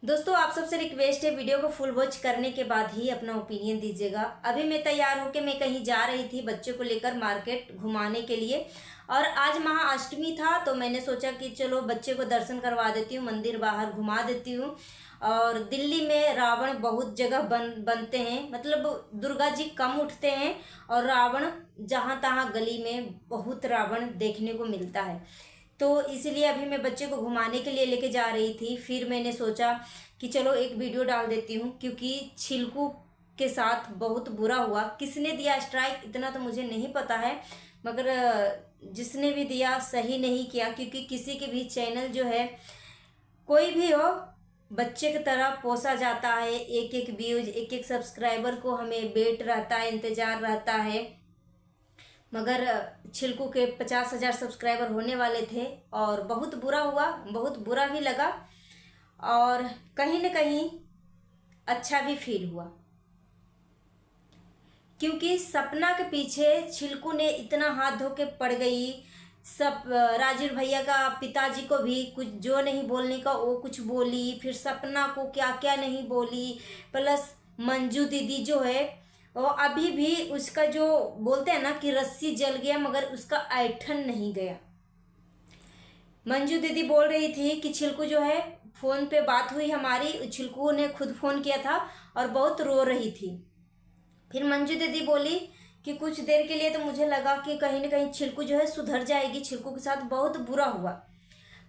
दोस्तों, आप सबसे रिक्वेस्ट है वीडियो को फुल वॉच करने के बाद ही अपना ओपिनियन दीजिएगा। अभी मैं तैयार होकर मैं कहीं जा रही थी बच्चे को लेकर मार्केट घुमाने के लिए। और आज महाअष्टमी था तो मैंने सोचा कि चलो बच्चे को दर्शन करवा देती हूँ, मंदिर बाहर घुमा देती हूँ। और दिल्ली में रावण बहुत जगह बनते हैं, मतलब दुर्गा जी कम उठते हैं और रावण जहाँ तहाँ गली में बहुत रावण देखने को मिलता है। तो इसलिए अभी मैं बच्चे को घुमाने के लिए लेके जा रही थी। फिर मैंने सोचा कि चलो एक वीडियो डाल देती हूँ, क्योंकि छिलकू के साथ बहुत बुरा हुआ। किसने दिया स्ट्राइक इतना तो मुझे नहीं पता है, मगर जिसने भी दिया सही नहीं किया। क्योंकि किसी के भी चैनल जो है, कोई भी हो, बच्चे की तरह पोसा जाता है। एक एक व्यूज, एक एक सब्सक्राइबर को हमें वेट रहता है, इंतज़ार रहता है। मगर छिलकू के 50,000 सब्सक्राइबर होने वाले थे और बहुत बुरा हुआ, बहुत बुरा भी लगा और कहीं न कहीं अच्छा भी फील हुआ। क्योंकि सपना के पीछे छिलकू ने इतना हाथ धो के पड़ गई। सब राजीव भैया का पिताजी को भी कुछ जो नहीं बोलने का वो कुछ बोली, फिर सपना को क्या क्या नहीं बोली। प्लस मंजू दीदी जो है वो अभी भी उसका जो बोलते हैं ना कि रस्सी जल गया मगर उसका ऐठन नहीं गया। मंजू दीदी बोल रही थी कि छिलकू जो है, फ़ोन पे बात हुई हमारी, छिलकू ने खुद फ़ोन किया था और बहुत रो रही थी। फिर मंजू दीदी बोली कि कुछ देर के लिए तो मुझे लगा कि कहीं ना कहीं छिलकू जो है सुधर जाएगी, छिलकू के साथ बहुत बुरा हुआ।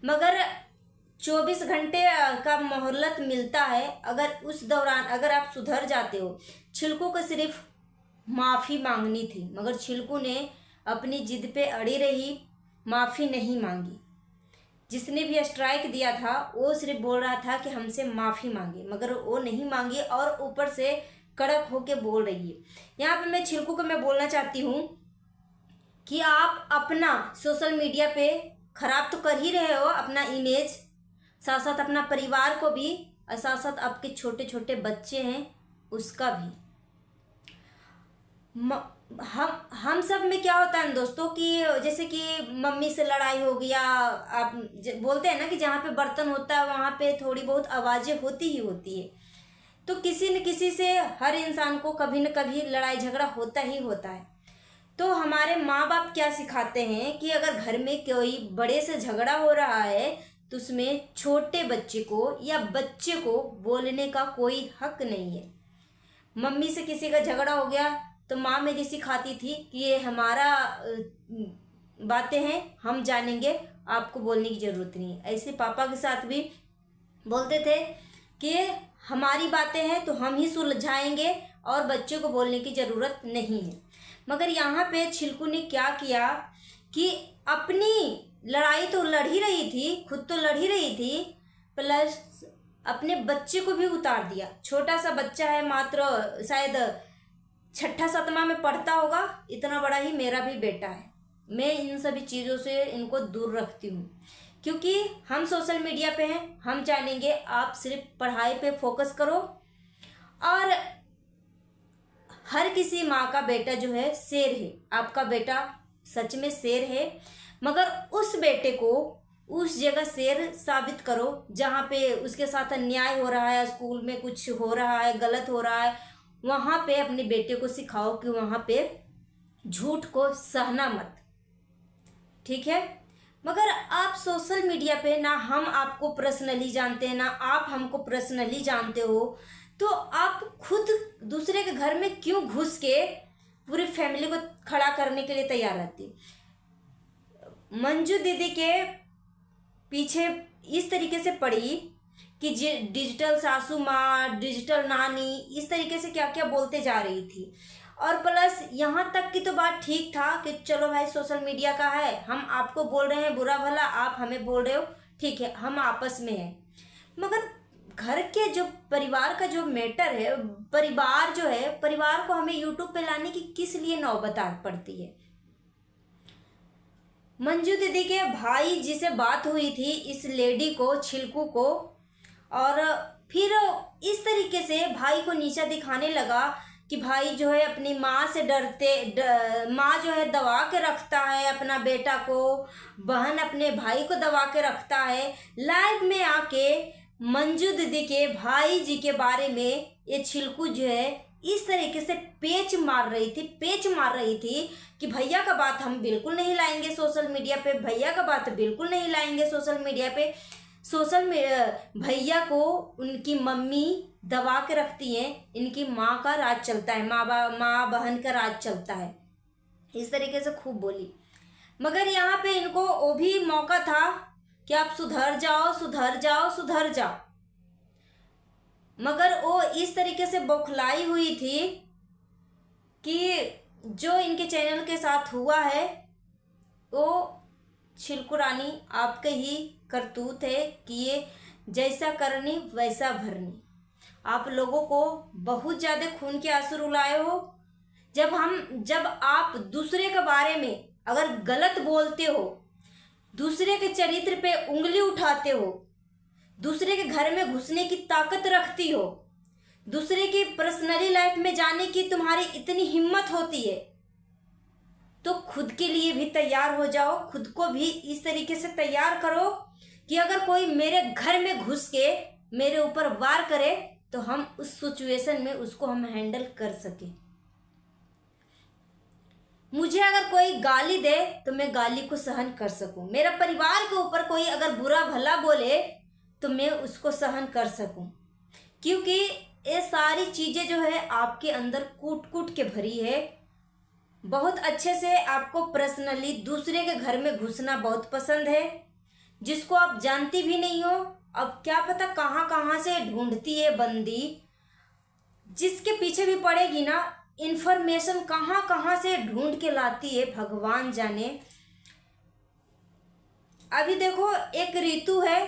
मगर 24 घंटे का मोहलत मिलता है। अगर उस दौरान अगर आप सुधर जाते हो, छिलकू को सिर्फ माफ़ी मांगनी थी, मगर छिलकू ने अपनी जिद पे अड़ी रही, माफ़ी नहीं मांगी। जिसने भी स्ट्राइक दिया था वो सिर्फ बोल रहा था कि हमसे माफ़ी मांगे, मगर वो नहीं मांगी और ऊपर से कड़क होके बोल रही है। यहाँ पे मैं छिलकू को मैं बोलना चाहती हूँ कि आप अपना सोशल मीडिया पे ख़राब तो कर ही रहे हो अपना इमेज, साथ साथ अपना परिवार को भी, और साथ साथ आपके छोटे छोटे बच्चे हैं उसका भी। हम सब में क्या होता है दोस्तों कि जैसे कि मम्मी से लड़ाई हो गया, आप बोलते हैं ना कि जहाँ पे बर्तन होता है वहाँ पे थोड़ी बहुत आवाज़ें होती ही होती है। तो किसी न किसी से हर इंसान को कभी न कभी लड़ाई झगड़ा होता ही होता है। तो हमारे माँ बाप क्या सिखाते हैं कि अगर घर में कोई बड़े से झगड़ा हो रहा है तो उसमें छोटे बच्चे को या बच्चे को बोलने का कोई हक नहीं है। मम्मी से किसी का झगड़ा हो गया तो माँ मेरी सिखाती थी कि ये हमारा बातें हैं, हम जानेंगे, आपको बोलने की ज़रूरत नहीं है। ऐसे पापा के साथ भी बोलते थे कि हमारी बातें हैं तो हम ही सुलझाएंगे और बच्चों को बोलने की ज़रूरत नहीं है। मगर यहाँ पे छिलकू ने क्या किया कि अपनी लड़ाई तो लड़ ही रही थी, खुद तो लड़ ही रही थी, प्लस अपने बच्चे को भी उतार दिया। छोटा सा बच्चा है, मात्र शायद 6ठा-7वां में पढ़ता होगा, इतना बड़ा ही मेरा भी बेटा है। मैं इन सभी चीज़ों से इनको दूर रखती हूँ, क्योंकि हम सोशल मीडिया पे हैं, हम जानेंगे। आप सिर्फ पढ़ाई पे फोकस करो। और हर किसी माँ का बेटा जो है शेर है, आपका बेटा सच में शेर है, मगर उस बेटे को उस जगह शेर साबित करो जहाँ पे उसके साथ अन्याय हो रहा है, स्कूल में कुछ हो रहा है, गलत हो रहा है, वहाँ पे अपने बेटे को सिखाओ कि वहाँ पे झूठ को सहना मत, ठीक है। मगर आप सोशल मीडिया पे ना हम आपको पर्सनली जानते हैं, ना आप हमको पर्सनली जानते हो, तो आप खुद दूसरे के घर में क्यों घुस के पूरी फैमिली को खड़ा करने के लिए तैयार रहती। मंजू दीदी के पीछे इस तरीके से पड़ी कि डिजिटल सासू माँ, डिजिटल नानी, इस तरीके से क्या क्या बोलते जा रही थी। और प्लस यहाँ तक की तो बात ठीक था कि चलो भाई सोशल मीडिया का है, हम आपको बोल रहे हैं बुरा भला, आप हमें बोल रहे हो, ठीक है, हम आपस में हैं। मगर घर के जो परिवार का जो मैटर है, परिवार जो है, परिवार को हमें यूट्यूब पे लाने की किस लिए नौबत आ पड़ती है। मंजू दीदी के भाई जी से बात हुई थी इस लेडी को, छिलकू को, और फिर इस तरीके से भाई को नीचा दिखाने लगा कि भाई जो है अपनी माँ से माँ जो है दबा के रखता है अपना बेटा को, बहन अपने भाई को दबा के रखता है। लाइव में आके मंजू दीदी के भाई जी के बारे में ये छिलकू जो है इस तरीके से पेच मार रही थी कि भैया का बात हम बिल्कुल नहीं लाएंगे सोशल मीडिया पे, भैया का बात बिल्कुल नहीं लाएंगे सोशल मीडिया पे। भैया को उनकी मम्मी दबा के रखती हैं, इनकी माँ का राज चलता है, माँ बहन का राज चलता है, इस तरीके से खूब बोली। मगर यहाँ पे इनको वो भी मौका था कि आप सुधर जाओ सुधर जाओ सुधर जाओ, मगर वो इस तरीके से बौखलाई हुई थी कि जो इनके चैनल के साथ हुआ है वो छिलकू रानी आपके ही करतूत है कि ये जैसा करनी वैसा भरनी। आप लोगों को बहुत ज़्यादा खून के आंसू रुलाए हो। जब आप दूसरे के बारे में अगर गलत बोलते हो, दूसरे के चरित्र पे उंगली उठाते हो, दूसरे के घर में घुसने की ताकत रखती हो, दूसरे की पर्सनली लाइफ में जाने की तुम्हारी इतनी हिम्मत होती है, तो खुद के लिए भी तैयार हो जाओ। खुद को भी इस तरीके से तैयार करो कि अगर कोई मेरे घर में घुस के मेरे ऊपर वार करे तो हम उस सिचुएशन में उसको हम हैंडल कर सके। मुझे अगर कोई गाली दे तो मैं गाली को सहन कर सकूं, मेरा परिवार के ऊपर कोई अगर बुरा भला बोले तो मैं उसको सहन कर सकूं, क्योंकि ये सारी चीज़ें जो है आपके अंदर कूट कूट के भरी है। बहुत अच्छे से आपको पर्सनली दूसरे के घर में घुसना बहुत पसंद है, जिसको आप जानती भी नहीं हो। अब क्या पता कहाँ कहाँ से ढूंढती है बंदी, जिसके पीछे भी पड़ेगी ना, इन्फॉर्मेशन कहाँ कहाँ से ढूंढ के लाती है भगवान जाने। अभी देखो एक ऋतु है,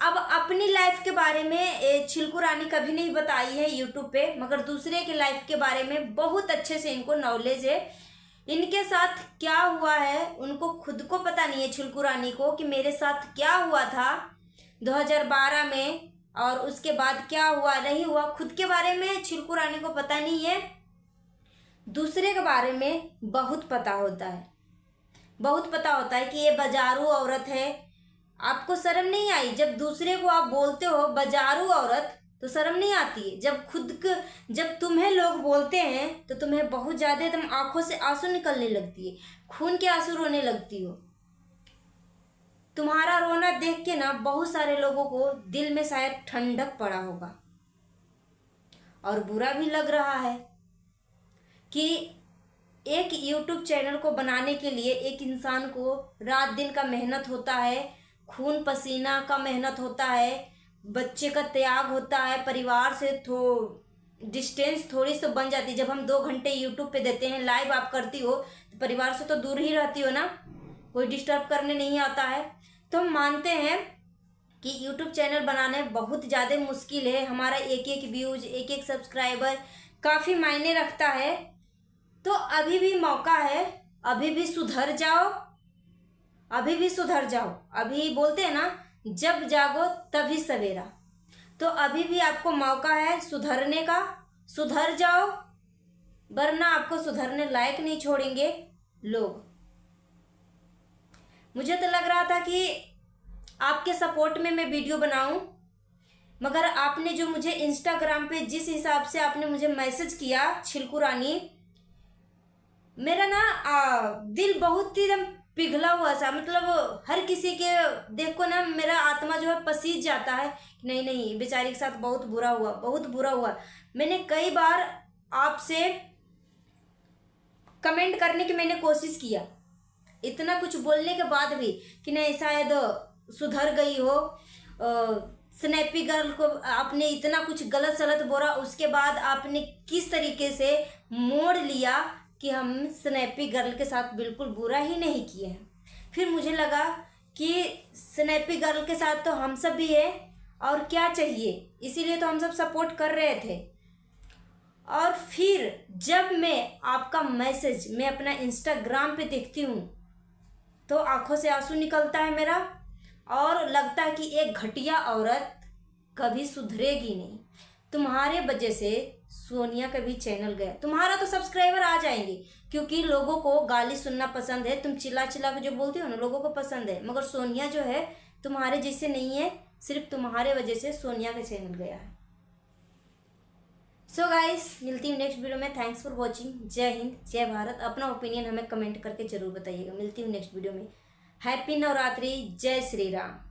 अब अपनी लाइफ के बारे में छिलकू रानी कभी नहीं बताई है यूट्यूब पे, मगर दूसरे के लाइफ के बारे में बहुत अच्छे से इनको नॉलेज है। इनके साथ क्या हुआ है उनको खुद को पता नहीं है, छिलकू रानी को, कि मेरे साथ क्या हुआ था 2012 में और उसके बाद क्या हुआ नहीं हुआ, खुद के बारे में छिलकू रानी को पता नहीं है। दूसरे के बारे में बहुत पता होता है, बहुत पता होता है कि ये बाजारू औरत है। आपको शर्म नहीं आई जब दूसरे को आप बोलते हो बाजारू औरत, तो शर्म नहीं आती है। जब तुम्हें लोग बोलते हैं तो तुम्हें बहुत ज़्यादा एकदम आंखों से आंसू निकलने लगती है, खून के आंसू रोने लगती हो। तुम्हारा रोना देख के ना बहुत सारे लोगों को दिल में शायद ठंडक पड़ा होगा, और बुरा भी लग रहा है कि एक यूट्यूब चैनल को बनाने के लिए एक इंसान को रात दिन का मेहनत होता है, खून पसीना का मेहनत होता है, बच्चे का त्याग होता है, परिवार से डिस्टेंस थोड़ी सी बन जाती है। जब हम 2 घंटे यूट्यूब पे देते हैं, लाइव आप करती हो तो परिवार से तो दूर ही रहती हो ना, कोई डिस्टर्ब करने नहीं आता है। तो हम मानते हैं कि यूट्यूब चैनल बनाना बहुत ज़्यादा मुश्किल है। हमारा एक एक व्यूज, एक एक सब्सक्राइबर काफ़ी मायने रखता है। तो अभी भी मौका है, अभी भी सुधर जाओ, अभी भी सुधर जाओ। अभी बोलते हैं ना, जब जागो तभी सवेरा। तो अभी भी आपको मौका है सुधरने का, सुधर जाओ, वरना आपको सुधरने लायक नहीं छोड़ेंगे लोग। मुझे तो लग रहा था कि आपके सपोर्ट में मैं वीडियो बनाऊं, मगर आपने जो मुझे इंस्टाग्राम पे जिस हिसाब से आपने मुझे मैसेज किया छिलकू रानी, मेरा ना दिल बहुत ही एकदम पिघला हुआ सा, मतलब हर किसी के देखो ना मेरा आत्मा जो है पसीज जाता है। नहीं नहीं, बेचारी के साथ बहुत बुरा हुआ, बहुत बुरा हुआ। मैंने कई बार आपसे कमेंट करने की मैंने कोशिश किया, इतना कुछ बोलने के बाद भी, कि नहीं शायद सुधर गई हो, स्नैपी गर्ल को आपने इतना कुछ गलत सलत बोला, उसके बाद आपने किस तरीके से मोड़ लिया कि हम स्नैपी गर्ल के साथ बिल्कुल बुरा ही नहीं किए हैं। फिर मुझे लगा कि स्नैपी गर्ल के साथ तो हम सब भी है, और क्या चाहिए, इसीलिए तो हम सब सपोर्ट कर रहे थे। और फिर जब मैं आपका मैसेज मैं अपना इंस्टाग्राम पे देखती हूँ तो आंखों से आंसू निकलता है मेरा, और लगता है कि एक घटिया औरत कभी सुधरेगी नहीं। तुम्हारे वजह से सोनिया का भी चैनल गया, तुम्हारा तो सब्सक्राइबर आ जाएंगे, क्योंकि लोगों को गाली सुनना पसंद है। तुम चिल्ला चिल्ला के जो बोलती हो ना, लोगों को पसंद है, मगर सोनिया जो है तुम्हारे जैसे नहीं है, सिर्फ तुम्हारे वजह से सोनिया का चैनल गया है। सो गाइस, मिलती हूँ नेक्स्ट वीडियो में। Thanks for watching. जय हिंद, जय भारत। अपना ओपिनियन हमें कमेंट करके जरूर बताइएगा। मिलती हूँ नेक्स्ट वीडियो में। हैप्पी नवरात्रि। जय श्री राम।